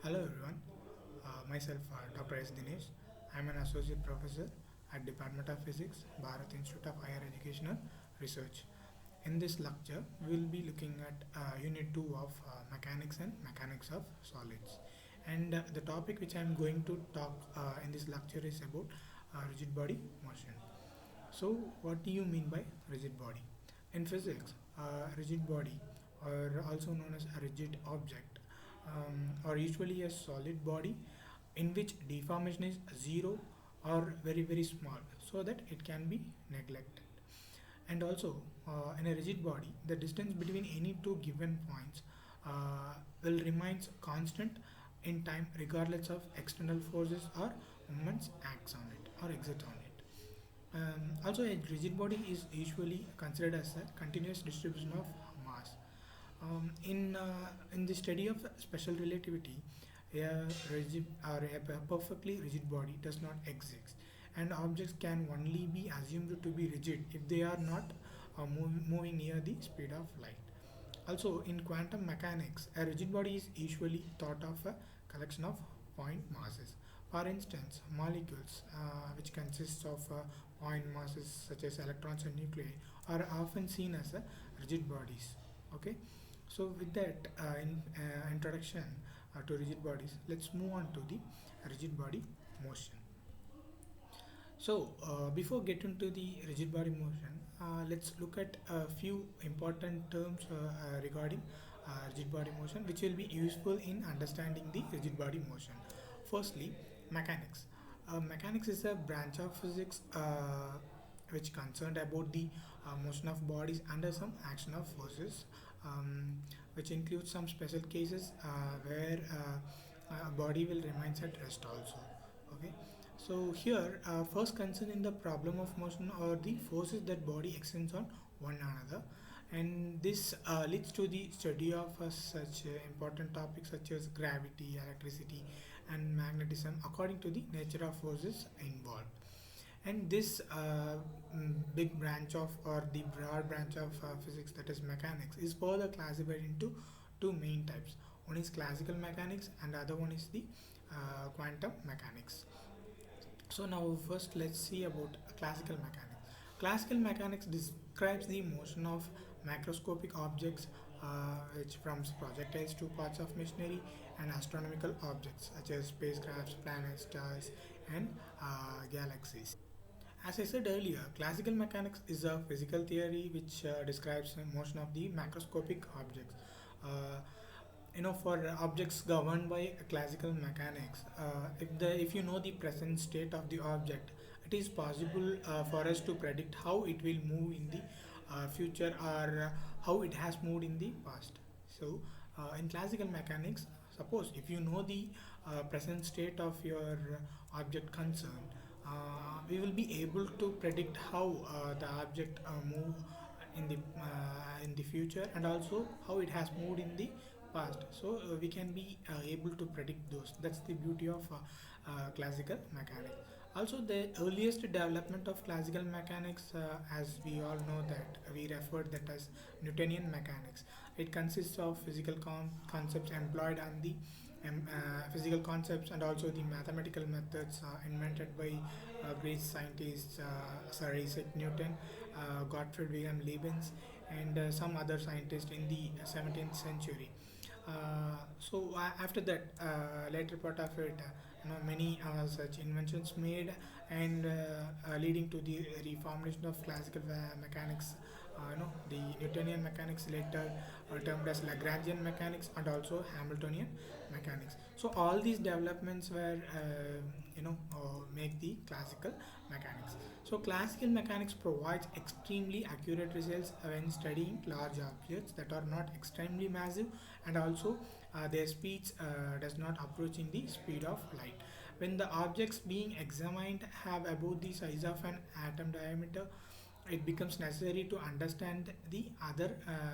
Hello everyone, myself Dr.S.Dinesh. I'm an associate professor at Department of Physics, Bharat Institute of Higher Educational Research. In this lecture, we will be looking at Unit 2 of Mechanics and Mechanics of Solids. And the topic which I'm going to talk in this lecture is about rigid body motion. So, what do you mean by rigid body? In physics, rigid body, or also known as a rigid object, or usually a solid body in which deformation is zero or very small, so that it can be neglected. And also, in a rigid body, the distance between any two given points will remains constant in time regardless of external forces or moments acts on it or exert on it. Also, a rigid body is usually considered as a continuous distribution of mass. In the study of special relativity, a rigid or a perfectly rigid body does not exist, and objects can only be assumed to be rigid if they are not moving near the speed of light. Also, in quantum mechanics, a rigid body is usually thought of a collection of point masses. For instance, molecules, which consist of point masses such as electrons and nuclei, are often seen as rigid bodies. Okay, so with that introduction to rigid bodies, let's move on to the rigid body motion. So, before getting to the rigid body motion, let's look at a few important terms regarding rigid body motion, which will be useful in understanding the rigid body motion. Firstly, mechanics. Mechanics is a branch of physics which concerned about the motion of bodies under some action of forces, which includes some special cases where a body will remain at rest also. Okay, so here, first concern in the problem of motion are the forces that body extends on one another, and this leads to the study of such important topics such as gravity, electricity, and magnetism according to the nature of forces involved. And this big branch of or the broad branch of physics, that is mechanics, is further classified into two main types. One is classical mechanics and the other one is the quantum mechanics. So now first let's see about classical mechanics. Classical mechanics describes the motion of macroscopic objects, which from projectiles to parts of machinery, and astronomical objects such as spacecrafts, planets, stars, and galaxies. As I said earlier, classical mechanics is a physical theory which describes the motion of the macroscopic objects. Uh, for objects governed by classical mechanics, if you know the present state of the object, it is possible for us to predict how it will move in the future, or how it has moved in the past. So, in classical mechanics, suppose if you know the present state of your object concerned, we will be able to predict how the object move in the future, and also how it has moved in the past. So we can be able to predict those. That's the beauty of classical mechanics. Also, the earliest development of classical mechanics, as we all know, that we referred that as Newtonian mechanics. It consists of physical concepts employed on the physical concepts, and also the mathematical methods invented by Greek scientists, Sir Isaac Newton, Gottfried Wilhelm Leibniz, and some other scientists in the 17th century. After that, later part of it, many such inventions made, and leading to the reformation of classical mechanics. The Newtonian mechanics later termed as Lagrangian mechanics, and also Hamiltonian mechanics. So all these developments were make the classical mechanics. So classical mechanics provides extremely accurate results when studying large objects that are not extremely massive, and also their speeds does not approach in the speed of light. When the objects being examined have about the size of an atom diameter, it becomes necessary to understand the other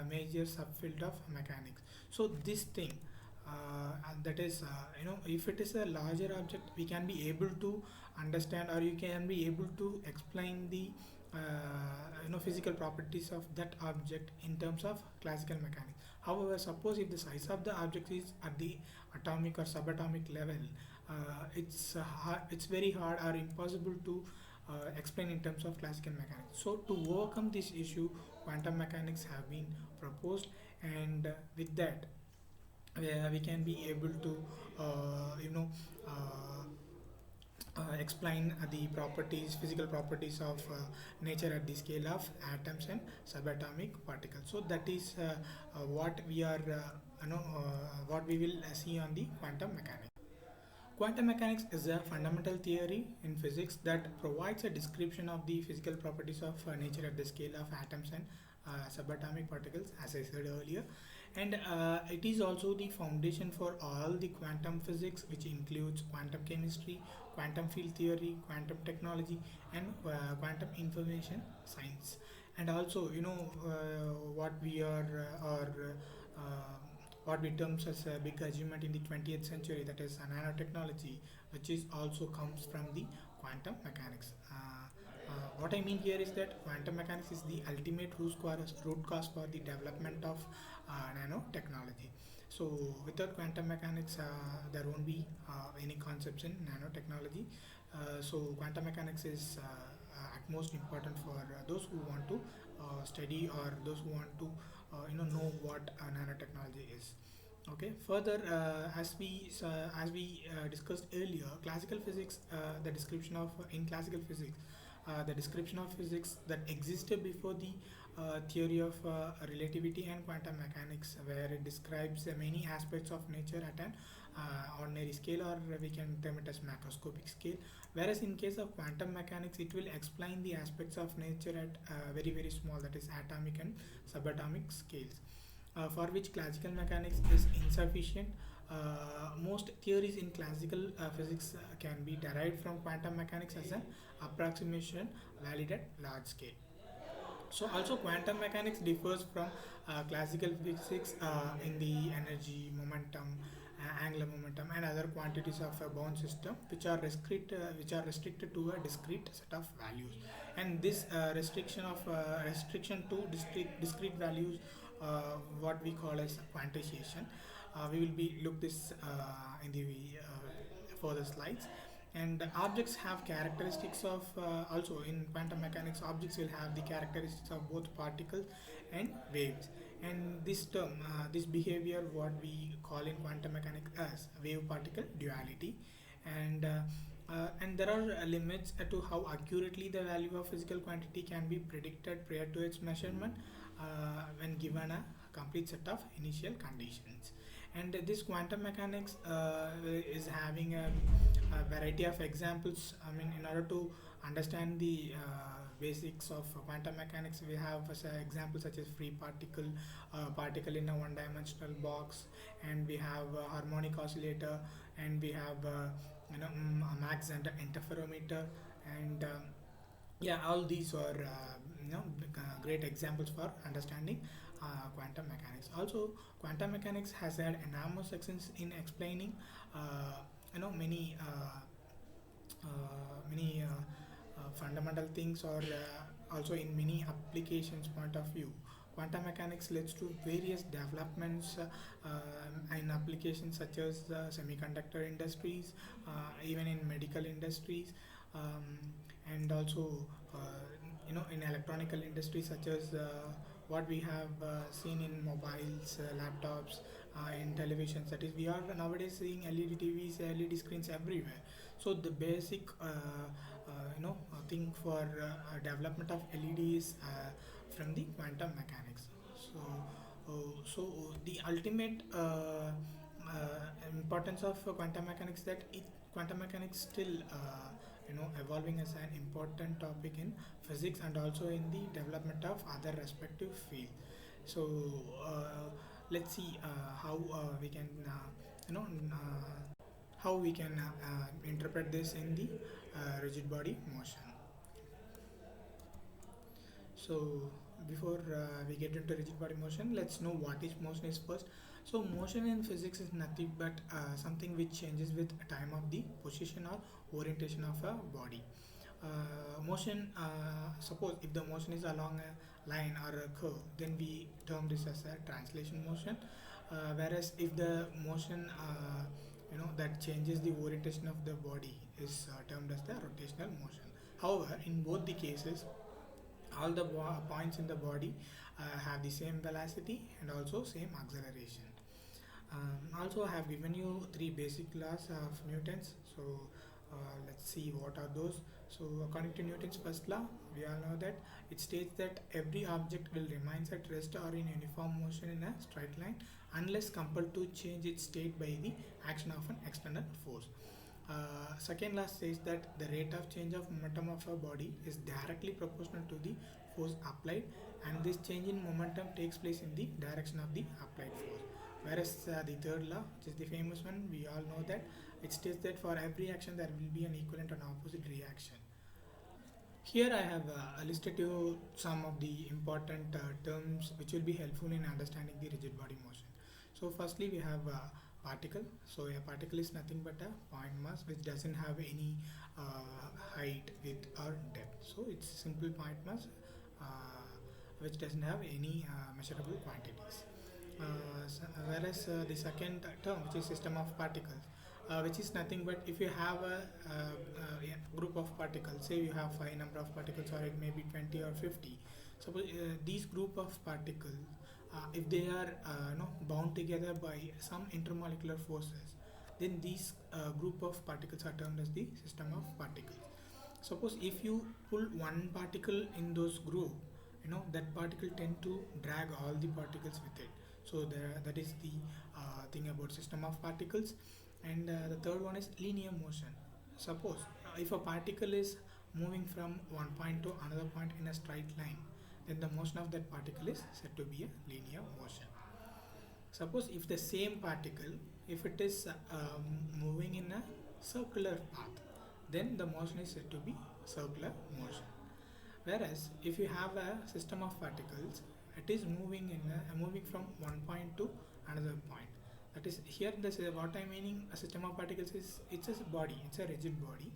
major subfield of mechanics. So this thing, and that is, if it is a larger object, we can be able to understand, or you can be able to explain the physical properties of that object in terms of classical mechanics. However, suppose if the size of the object is at the atomic or subatomic level, it's very hard or impossible to explain in terms of classical mechanics. So to overcome this issue, quantum mechanics have been proposed, and with that, we can be able to uh, you know uh, explain the properties, physical properties of nature at the scale of atoms and subatomic particles. So that is what we are, what we will see on the quantum mechanics. Quantum mechanics is a fundamental theory in physics that provides a description of the physical properties of nature at the scale of atoms and subatomic particles, as I said earlier. And it is also the foundation for all the quantum physics, which includes quantum chemistry, quantum field theory, quantum technology, and quantum information science. And also, what we are, or what we terms as a big achievement in the 20th century, that is nanotechnology, which is also comes from the quantum mechanics. What I mean here is that quantum mechanics is the ultimate root cause for the development of nanotechnology. So without quantum mechanics, there won't be any concepts in nanotechnology. So quantum mechanics is at most important for those who want to study, or those who want to know what nanotechnology is. Okay. Further, as we discussed earlier, classical physics, the description of in classical physics, the description of physics that existed before the theory of relativity and quantum mechanics, where it describes many aspects of nature at an ordinary scale, or we can term it as macroscopic scale. Whereas in case of quantum mechanics, it will explain the aspects of nature at very very small, that is atomic and subatomic scales, for which classical mechanics is insufficient. Most theories in classical physics can be derived from quantum mechanics as an approximation valid at large scale. So also quantum mechanics differs from classical physics in the energy, momentum, angular momentum, and other quantities of a bound system, which are restricted to a discrete set of values. And this restriction to discrete values, what we call as quantization. We will be look this in the further slides. And objects have characteristics of, also in quantum mechanics, objects will have the characteristics of both particles and waves. And this term, this behavior, what we call in quantum mechanics as wave particle duality. And there are limits to how accurately the value of physical quantity can be predicted prior to its measurement, when given a complete set of initial conditions. And this quantum mechanics is having a variety of examples. I mean, in order to understand the basics of quantum mechanics, we have as examples such as free particle, particle in a one-dimensional box, and we have harmonic oscillator, and we have a Mach Zehnder interferometer, and yeah, all these are great examples for understanding quantum mechanics. Also, quantum mechanics has had enormous success in explaining many fundamental things, or also in many applications point of view. Quantum mechanics leads to various developments in applications such as semiconductor industries, even in medical industries, um, and also uh, in electronical industries, such as what we have seen in mobiles, laptops, in televisions. That is, we are nowadays seeing LED TVs, LED screens everywhere. So the basic thing for development of LED is from the quantum mechanics. So, the ultimate importance of quantum mechanics, that quantum mechanics still evolving as an important topic in physics, and also in the development of other respective field. So let's see how we can you know how we can interpret this in the rigid body motion. So before we get into rigid body motion, let's know what is motion is first. So motion in physics is nothing but something which changes with time of the position or orientation of a body. Motion, suppose if the motion is along a line or a curve, then we term this as a translation motion. Whereas if the motion, that changes the orientation of the body is termed as the rotational motion. However, in both the cases, all the points in the body have the same velocity and also same acceleration. Also, I have given you three basic laws of Newton's. So, let's see what are those. So, according to Newton's first law, we all know that it states that every object will remain at rest or in uniform motion in a straight line unless compelled to change its state by the action of an external force. Second law says that the rate of change of momentum of a body is directly proportional to the force applied, and this change in momentum takes place in the direction of the applied force. Whereas the third law, which is the famous one, we all know that it states that for every action there will be an equivalent and opposite reaction. Here I have listed you some of the important terms which will be helpful in understanding the rigid body motion. So firstly we have particle. So a particle is nothing but a point mass which doesn't have any height, width or depth. So it's simple point mass which doesn't have any measurable quantities. Whereas the second term, which is system of particles, which is nothing but if you have a group of particles, say you have five number of particles or it may be 20 or 50. Suppose these group of particles, if they are bound together by some intermolecular forces, then these group of particles are termed as the system of particles. Suppose if you pull one particle in those group, that particle tend to drag all the particles with it. So that is the thing about system of particles. And the third one is linear motion. Suppose if a particle is moving from one point to another point in a straight line, then the motion of that particle is said to be a linear motion. Suppose if the same particle, if it is moving in a circular path, then the motion is said to be circular motion. Whereas if you have a system of particles, it is moving from one point to another point. That is here this what I meaning a system of particles is it's a body, it's a rigid body.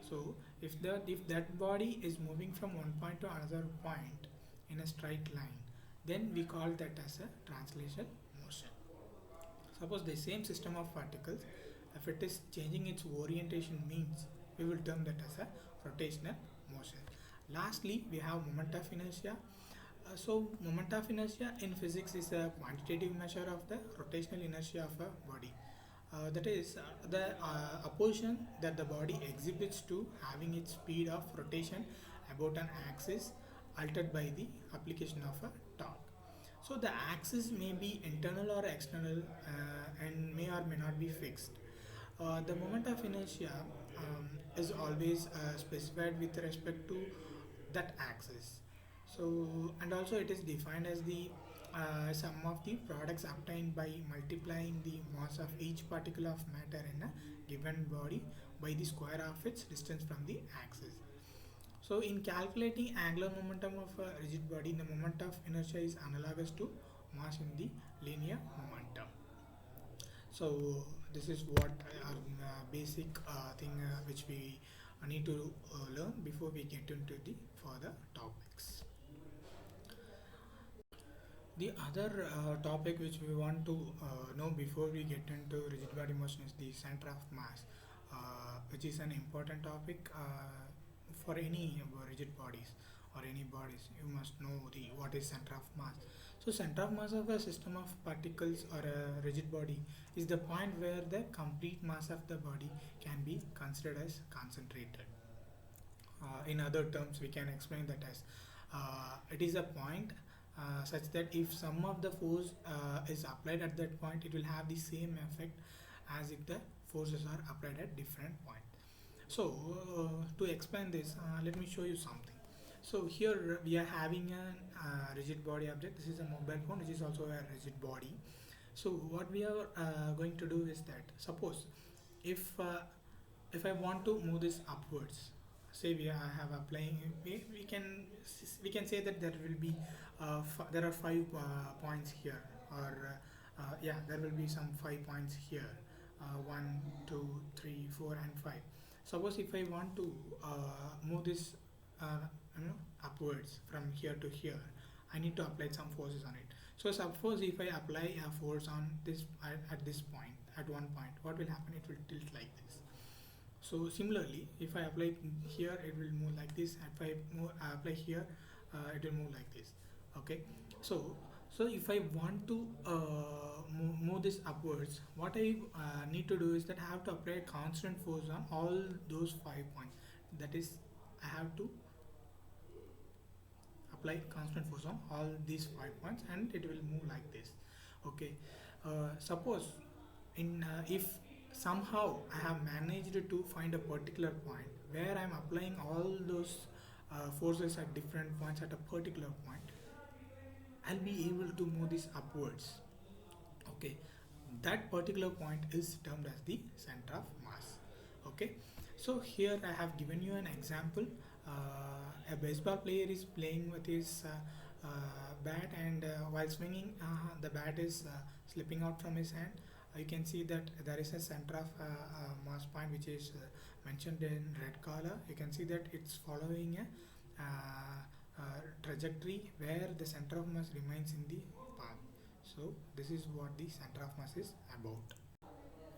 So if that body is moving from one point to another point in a straight line, then we call that as a translation motion. Suppose the same system of particles, if it is changing its orientation means, we will term that as a rotational motion. Lastly, we have moment of inertia. So moment of inertia in physics is a quantitative measure of the rotational inertia of a body. That is the opposition that the body exhibits to having its speed of rotation about an axis altered by the application of a torque. So the axis may be internal or external and may or may not be fixed. The moment of inertia is always specified with respect to that axis. So and also it is defined as the sum of the products obtained by multiplying the mass of each particle of matter in a given body by the square of its distance from the axis. So in calculating angular momentum of a rigid body, the moment of inertia is analogous to mass in the linear momentum. So this is what basic thing which we need to learn before we get into the further topics. The other topic which we want to know before we get into rigid body motion is the center of mass, which is an important topic for any rigid bodies or any bodies. You must know the what is center of mass. So center of mass of a system of particles or a rigid body is the point where the complete mass of the body can be considered as concentrated. In other terms, we can explain that as it is a point such that if some of the force is applied at that point, it will have the same effect as if the forces are applied at different point. So to explain this, let me show you something. So here we are having a rigid body object. This is a mobile phone, which is also a rigid body. So what we are going to do is that suppose if if I want to move this upwards, say I have applying, we can say that there will be there are five points here, or yeah, there will be some 5 points here, 1, 2, 3, 4, and 5. Suppose if I want to move this uh, upwards from here to here, I need to apply some forces on it. So suppose if I apply a force on this at this point, at one point, what will happen? It will tilt like this. So similarly, if I apply here, it will move like this. If I apply here, it will move like this. Okay. So if I want to move this upwards, what I need to do is that I have to apply a constant force on all those 5 points. That is, I have to apply constant force on all these 5 points, and it will move like this. Okay. Suppose in if somehow I have managed to find a particular point where I'm applying all those forces at different points at a particular point, I'll be able to move this upwards. Okay, that particular point is termed as the center of mass. Okay, so here I have given you an example. A baseball player is playing with his bat, and while swinging, the bat is slipping out from his hand. You can see that there is a center of mass point which is mentioned in red color. You can see that it's following a trajectory where the center of mass remains in the path. So this is what the center of mass is about.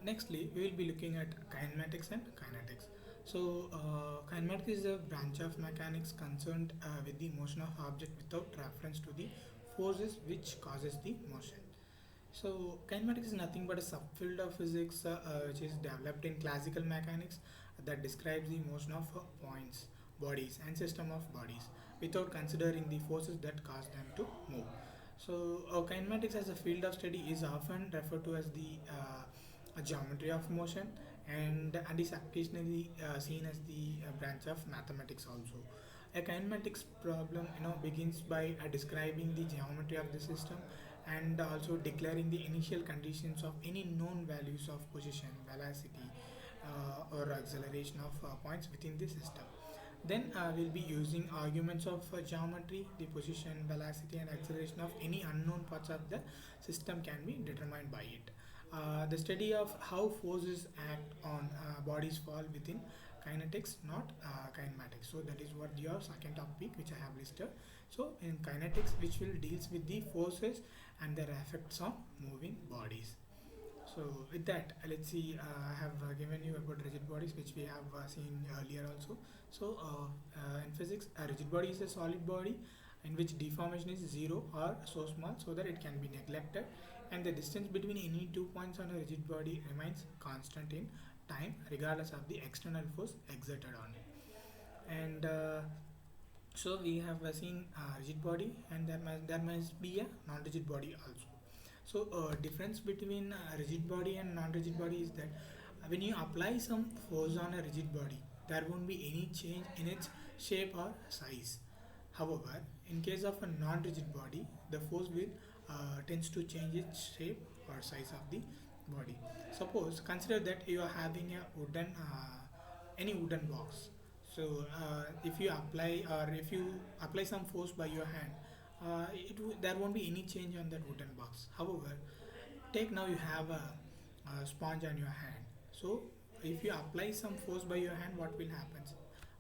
Nextly, we will be looking at kinematics and kinetics. So, kinematics is a branch of mechanics concerned with the motion of object without reference to the forces which causes the motion. So, kinematics is nothing but a subfield of physics which is developed in classical mechanics that describes the motion of points, bodies, and system of bodies without considering the forces that cause them to move. So, kinematics as a field of study is often referred to as the geometry of motion, and is occasionally seen as the branch of mathematics also. A kinematics problem begins by describing the geometry of the system and also declaring the initial conditions of any known values of position, velocity, or acceleration of points within the system. Then we'll be using arguments of geometry, the position, velocity, and acceleration of any unknown parts of the system can be determined by it. The study of how forces act on bodies fall within kinetics, not kinematics. So that is what your second topic which I have listed. So in kinetics, which will deals with the forces and their effects on moving bodies. So with that, let's see. I have given you about rigid bodies, which we have seen earlier also. So in physics, a rigid body is a solid body in which deformation is zero or so small so that it can be neglected, and the distance between any 2 points on a rigid body remains constant in time regardless of the external force exerted on it. And so we have seen rigid body, and there must be a non-rigid body also. So difference between rigid body and non-rigid body is that when you apply some force on a rigid body, there won't be any change in its shape or size. However, in case of a non-rigid body, the force will tends to change its shape or size of the body. Suppose consider that you are having a wooden any wooden box. So if you apply, or if you apply some force by your hand, there won't be any change on that wooden box. However, take now you have a sponge on your hand. So if you apply some force by your hand, what will happen?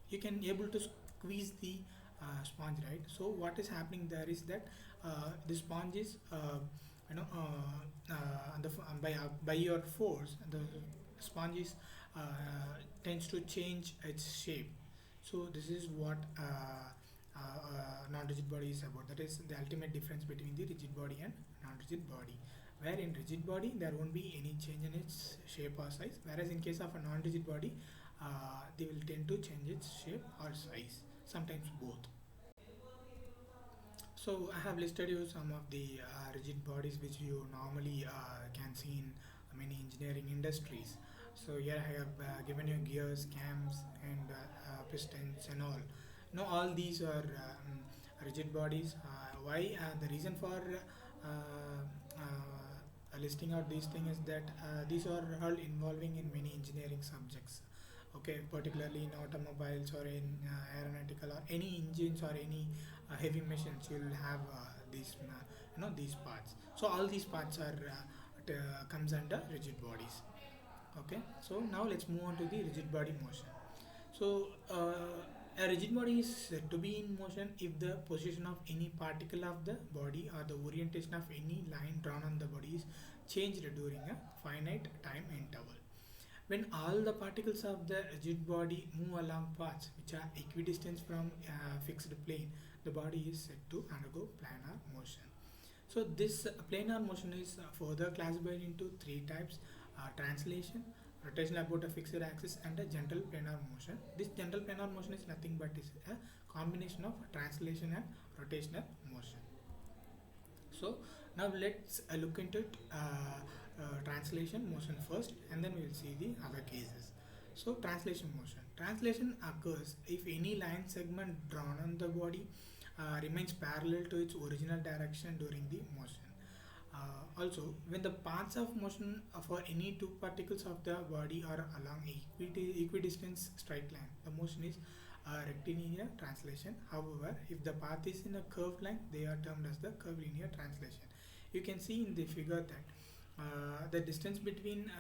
You can able to squeeze the sponge, right? So what is happening there is that the sponge is by your force, the sponge is tends to change its shape. So this is what non-rigid body is about. That is the ultimate difference between the rigid body and non-rigid body. Where in rigid body there won't be any change in its shape or size, whereas in case of a non-rigid body, they will tend to change its shape or size, sometimes both. So I have listed you some of the rigid bodies which you normally can see in many engineering industries. So here I have given you gears, cams, and pistons and all. No, all these are rigid bodies. Why? The reason for listing out these things is that these are all involving in many engineering subjects. Okay, particularly in automobiles or in aeronautical or any engines or any heavy machines, you will have these these parts. So all these parts are comes under rigid bodies. Okay, so now let's move on to the rigid body motion. So, a rigid body is said to be in motion if the position of any particle of the body or the orientation of any line drawn on the body is changed during a finite time interval. When all the particles of the rigid body move along paths which are equidistant from a fixed plane, the body is said to undergo planar motion. So this planar motion is further classified into three types: translation, rotation about a fixed axis, and a gentle planar motion. This gentle planar motion is nothing but is a combination of translation and rotational motion. So now let's look into translation motion first, and then we will see the other cases. So translation motion. Translation occurs if any line segment drawn on the body remains parallel to its original direction during the motion. Also, when the paths of motion for any two particles of the body are along equidistant straight line, the motion is rectilinear translation. However, if the path is in a curved line, they are termed as the curvilinear translation. You can see in the figure that the distance between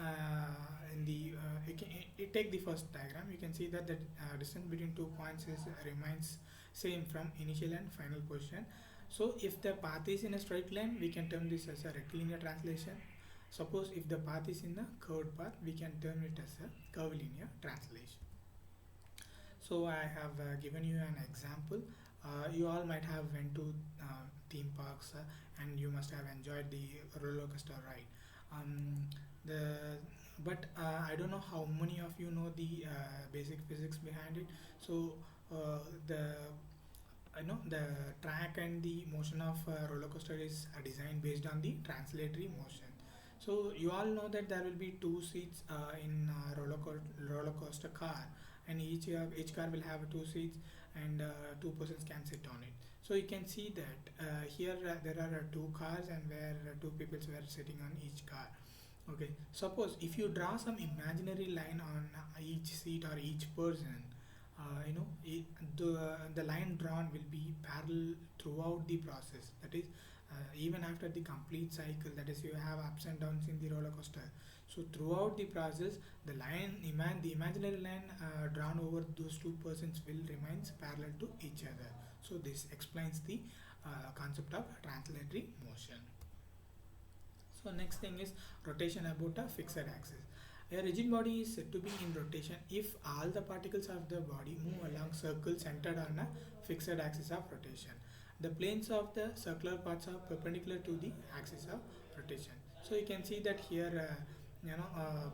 you take the first diagram. You can see that the distance between 2 points is remains same from initial and final position. So if the path is in a straight line, we can term this as a rectilinear translation. Suppose if the path is in a curved path, we can term it as a curvilinear translation. So I have given you an example. You all might have went to theme parks and you must have enjoyed the roller coaster ride. The but I don't know how many of you know the basic physics behind it. So the I know the track and the motion of roller coaster is designed based on the translatory motion. So you all know that there will be two seats in roller coaster car, and each car will have two seats, and two persons can sit on it. So you can see that here there are two cars, and where two people were sitting on each car. Okay, suppose if you draw some imaginary line on each seat or each person, the line drawn will be parallel throughout the process. That is, even after the complete cycle, that is, you have ups and downs in the roller coaster. So throughout the process, the imaginary line drawn over those two persons will remains parallel to each other. So this explains the concept of translatory motion. So next thing is rotation about a fixed axis. A rigid body is said to be in rotation if all the particles of the body move along circles centered on a fixed axis of rotation. The planes of the circular parts are perpendicular to the axis of rotation. So you can see that here,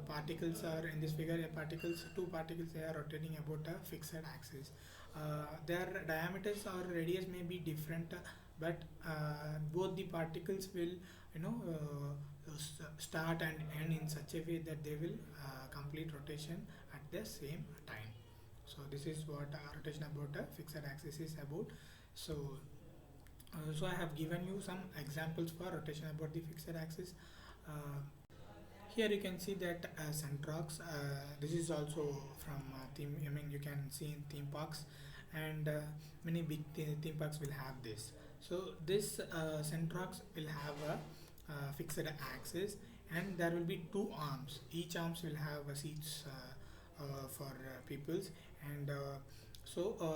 particles are in this figure. Two particles, they are rotating about a fixed axis. Their diameters or radius may be different, but both the particles will start and end in such a way that they will complete rotation at the same time. So this is what rotation about a fixed axis is about. So I have given you some examples for rotation about the fixed axis. uh, Here you can see that Centrox. This is also from theme. I mean, you can see in theme parks, and many big theme parks will have this. So this Centrox will have a fixed axis, and there will be two arms. Each arms will have seats for peoples, and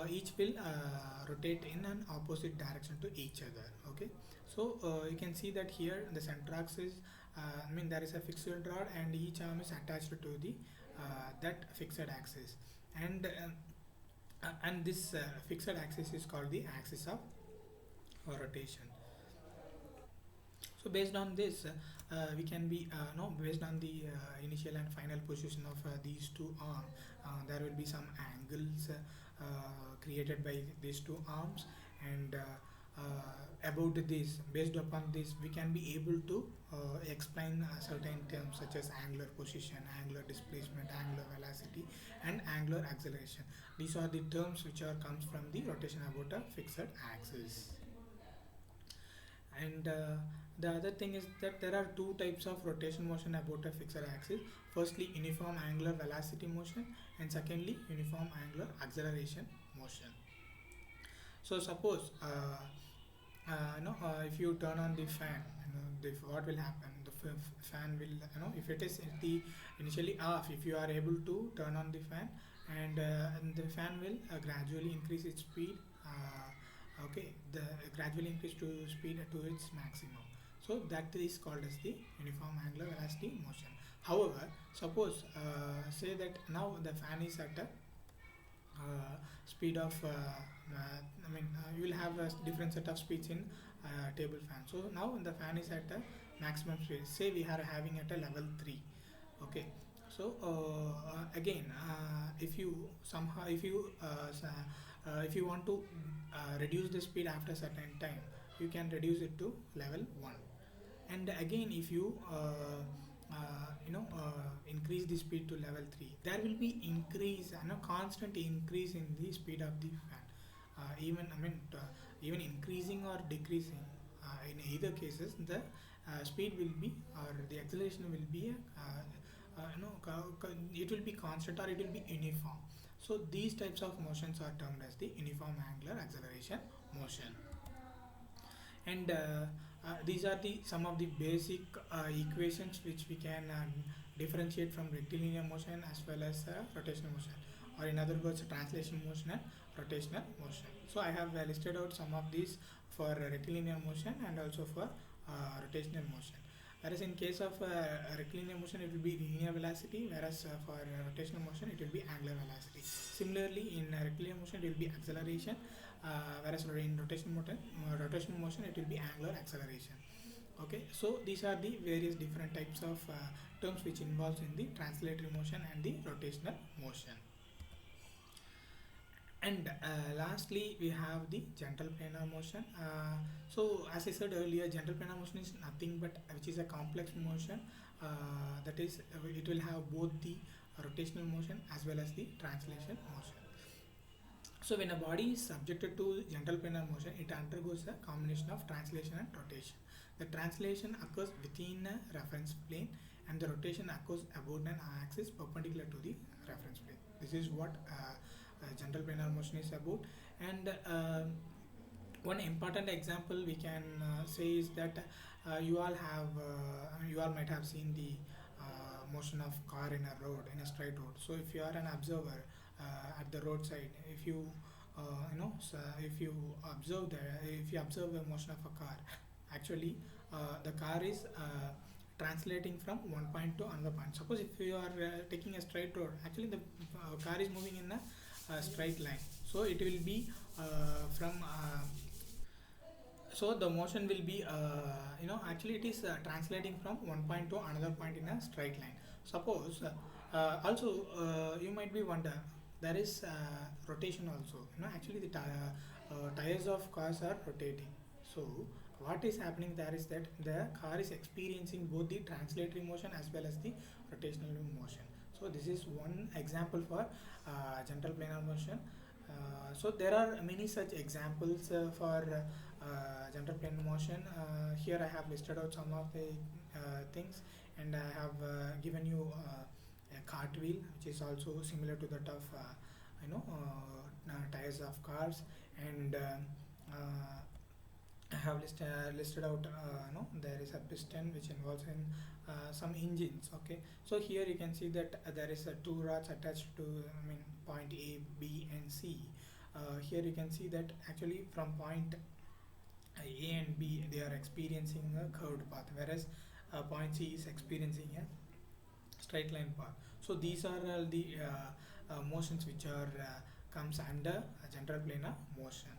each will rotate in an opposite direction to each other. Okay, so you can see that here the Centrox is there is a fixed rod, and each arm is attached to the that fixed axis, and this fixed axis is called the axis of rotation. So based on this, we can be no based on the initial and final position of these two arms, there will be some angles created by these two arms, and about this, based upon this, we can be able to explain certain terms such as angular position, angular displacement, angular velocity, and angular acceleration. These are the terms which are comes from the rotation about a fixed axis. And the other thing is that there are two types of rotation motion about a fixed axis. Firstly, uniform angular velocity motion, and secondly, uniform angular acceleration motion. So suppose if you turn on the fan, what will happen? The fan will, if it is at the initially off, if you are able to turn on the fan, and the fan will gradually increase its speed. Okay, the gradually increase to speed to its maximum. So that is called as the uniform angular velocity motion. However, suppose say that now the fan is at a speed of you will have a different set of speeds in table fan. So now the fan is at a maximum speed, say we are having at a level 3. Okay, so again, if you somehow if you want to reduce the speed after certain time, you can reduce it to level 1. And again, if you increase the speed to level 3, there will be increase, constant increase in the speed of the fan. Even even increasing or decreasing, in either cases the speed will be, or the acceleration will be it will be constant or it will be uniform. So these types of motions are termed as the uniform angular acceleration motion. And these are the some of the basic equations which we can differentiate from rectilinear motion as well as rotational motion, or in other words translation motion and rotational motion. So I have listed out some of these for rectilinear motion and also for rotational motion. Whereas in case of rectilinear motion it will be linear velocity, whereas for rotational motion it will be angular velocity. Similarly, in rectilinear motion it will be acceleration, whereas in rotational motion it will be angular acceleration. Okay, so these are the various different types of terms which involves in the translatory motion and the rotational motion. And lastly, we have the gentle planar motion. So as I said earlier, gentle planar motion is nothing but which is a complex motion, that is it will have both the rotational motion as well as the translation motion. So when a body is subjected to gentle planar motion, it undergoes a combination of translation and rotation. The translation occurs within a reference plane, and the rotation occurs about an axis perpendicular to the reference plane. This is what gentle planar motion is about. And one important example we can say is that you all might have seen the motion of car in a road, in a straight road. So if you are an observer at the roadside, if you if you observe the motion of a car, actually the car is translating from one point to another point. Suppose if you are taking a straight road, actually the car is moving in a straight line, so it will be from so the motion will be actually it is translating from one point to another point in a straight line. Suppose also you might be wonder, there is rotation also, actually the tires of cars are rotating. So what is happening there is that the car is experiencing both the translatory motion as well as the rotational motion. So this is one example for gentle planar motion. So there are many such examples for gentle planar motion. Here I have listed out some of the things, and I have given you a cartwheel, which is also similar to that of tires of cars. And I have listed out there is a piston which involves in some engines. Okay, so here you can see that there is two rods attached to point A, B and C. Here you can see that actually from point A and B they are experiencing a curved path, whereas point C is experiencing a straight line path. So these are the motions which are comes under gentle planar motion.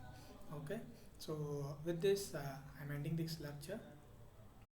Okay, so with this I'm ending this lecture.